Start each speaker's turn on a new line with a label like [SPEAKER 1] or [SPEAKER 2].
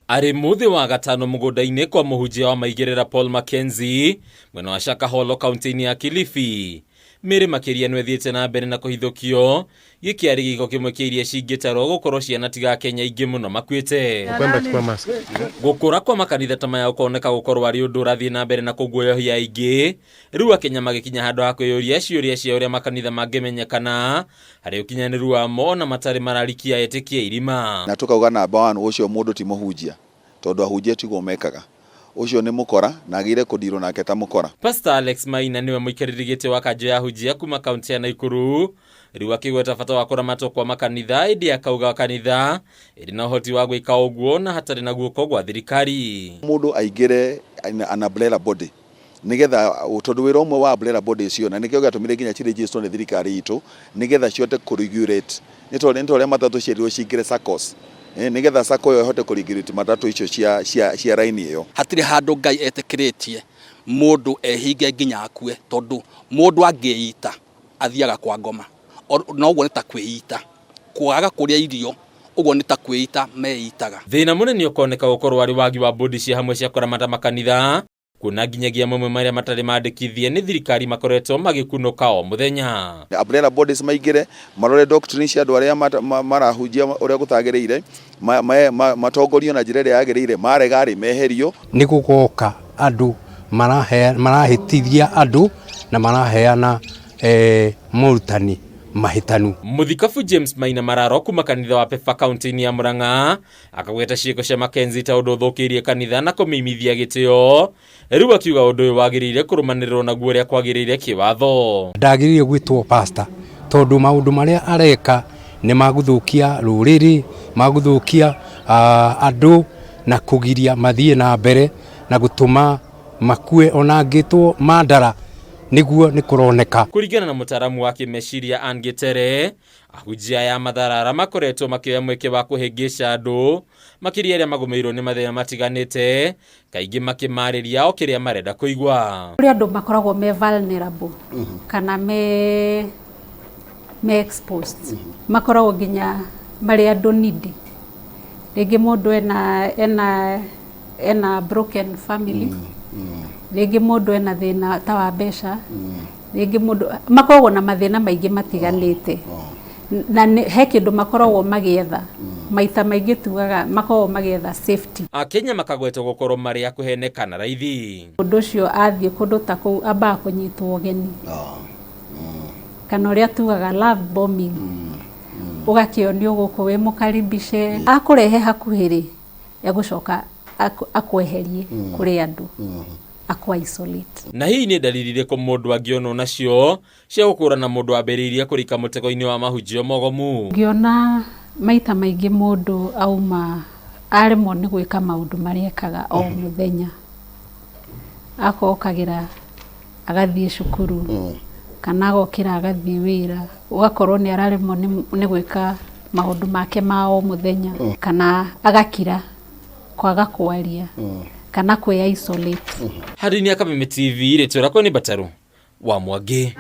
[SPEAKER 1] Ari muthi wa gatano mugunda-ini kwa muhunjia wa maigerera Paul Mackenzie mwena wa Shakahola kaunti-ini ya Kilifi. Mĩrĩ makĩria nĩ ĩthiĩte na mbere na kũhithũkio gĩkĩarĩ gĩko kĩmwe kĩa iria cingĩtarwo gũkorwo ciana tiga Kenya ingĩ mũno makuĩte. Gũkũra kwa makanitha ta maya ũkoneka gũkorwo arĩ ũndũ ũrathiĩ na mbere na kũguoyohia aingĩ, rĩu Akenya magĩkinya handũ ha kwĩyũria ciũria cia ũrĩa makanitha mangĩmenyekana harĩ ũkinyanĩru wamo na matarĩ mararikia etĩkia irima.
[SPEAKER 2] Na tukauga namba 1 ũcio mũndũ ti mũhunjia tondũ ahunjia tiguo mekaga. Ucio nĩ mũkora na agire kũdirwo nake ta mũkora.
[SPEAKER 1] Pastor Alex Maina niwe mũikarĩri gĩtĩ wa kanjũ ya hunjia kuma kaunti ya Nakuru, rĩu akĩgweta bata wa kũramatwo kwa makanitha, ĩndĩ akauga kanitha ĩrĩ na ũhoti wa gwĩka ũguo na hatarĩ na guoko gwa thirikari.
[SPEAKER 2] Mũndũ aingĩre an umbrella body nigetha tondũ wĩra ũmwe wa umbrella body icio na nĩkĩo gĩatũmire nginya cirĩgĩstwo nĩ thirikari itũ nigetha cihote kũregulate nĩ tondũ matatũ ciĩrwo cingĩre SACCOs nigetha SACCO yo hote kũregulate matatũ icio cia raini ĩyo.
[SPEAKER 3] Hatirĩ handũ Ngai etĩkĩrĩtie mũndũ ehinge nginya akue, tondũ mũndũ angĩita athiaga kwa ngoma, na ũguo nĩ ta kwĩita, kwaga kũrĩa irio ũguo nĩ ta kwĩita meitaga.
[SPEAKER 1] Thĩna mũnene ũkoneka gũkorwo arĩ wagi wa bodi cia hamwe cia kũramata makanitha, kuna nginyagia mamwe marĩa matarĩ mandĩkithie nĩ thirikari makoretwo magĩkunũka o mũthenya.
[SPEAKER 2] Umbrella bodies maingĩre marore doctrine cia andũ arĩa marahunjia ũrĩa gũtagĩrĩire, matongorio na njĩra ĩrĩa yagĩrĩire, maregarĩ meherio.
[SPEAKER 4] Nĩ gũgoka andũ marahĩtithia andũ na maraheana mũrutani mahitanu.
[SPEAKER 1] Muthikabu James Maina Mararo kuma kanitha wa Pefa kaunti-ini ya Murang'a akagweta ciĩko cia Mackenzie ta ũndũ ũthũkĩirie kanitha na kũmĩimithia gĩtĩo, rĩu akiuga ũndũ ũyũ wagĩrĩire kũrũmanĩrĩrwo naguo ũrĩa kwagĩrĩire kĩwatho.
[SPEAKER 4] Ndagĩrĩire gwĩtwo pastor tondũ maũndũ marĩa areka nĩ magũthũkia rũrĩrĩ, magũthũkia andũ na kũgiria mathiĩ na mbere na gũtũma makue ona ngĩtwo mandara niguo nĩ kũroneka.
[SPEAKER 1] Kũringana na mũtaramu wa kĩmeciria Ann Gitere, ahunjia ya Matharara makoretwo makĩoya mweke wa kũhĩngĩca andũ makĩria arĩa magũmĩirwo nĩ mathĩna matiganĩte, kaingĩ makĩmarĩria o kĩrĩa marenda kũigua.
[SPEAKER 5] Kũrĩ andũ makoragwo me vulnerable kana me exposed, makoragwo nginya marĩ andũ needy. Rĩngĩ mũndũ ena broken family, rĩngĩ mũndũ ena thĩna ta wa mbeca, rĩngĩ mũndũ makoragwo na mathĩna maingĩ matiganĩte, na he kĩndũ makoragwo magĩetha, maita maingĩ tugaga makoragwo magĩetha safety.
[SPEAKER 1] Akenya makagwetwo gũkorwo marĩ a kũheneka na raithi.
[SPEAKER 5] Ũndũ ũcio athiĩ kũndũ ta kũu ambaga kũnyitwo ũgeni, kana ũrĩa tugaga love bombing, ũgakĩonio gũkũ wĩ mũkaribishe, akũrehe hakuhĩ egũcoka akweherie kũrĩ andũ, isolate.
[SPEAKER 1] Na hii nĩ dalili rĩkũ mũndũ angĩonwo nacio cia gũkũrana mũndũ ambĩrĩirie kũrika mũtego-inĩ wa mahunjio mogomu?
[SPEAKER 5] Ngĩona maita maingĩ mũndũ auma aremwo nĩ gwĩka maũndũ marĩa ekaga o mũthenya, akokagĩra agathiĩ cukuru kana agokĩra agathiĩ wĩra, ũgakorwo nĩ araremwo nĩ gwĩka maũndũ make ma o mũthenya, kana agakira kwaga kwaria kana kwĩ isolate.
[SPEAKER 1] Harĩ ni Kameme TV, rĩtwa rĩakwa nĩ Bataru wa Mwangi.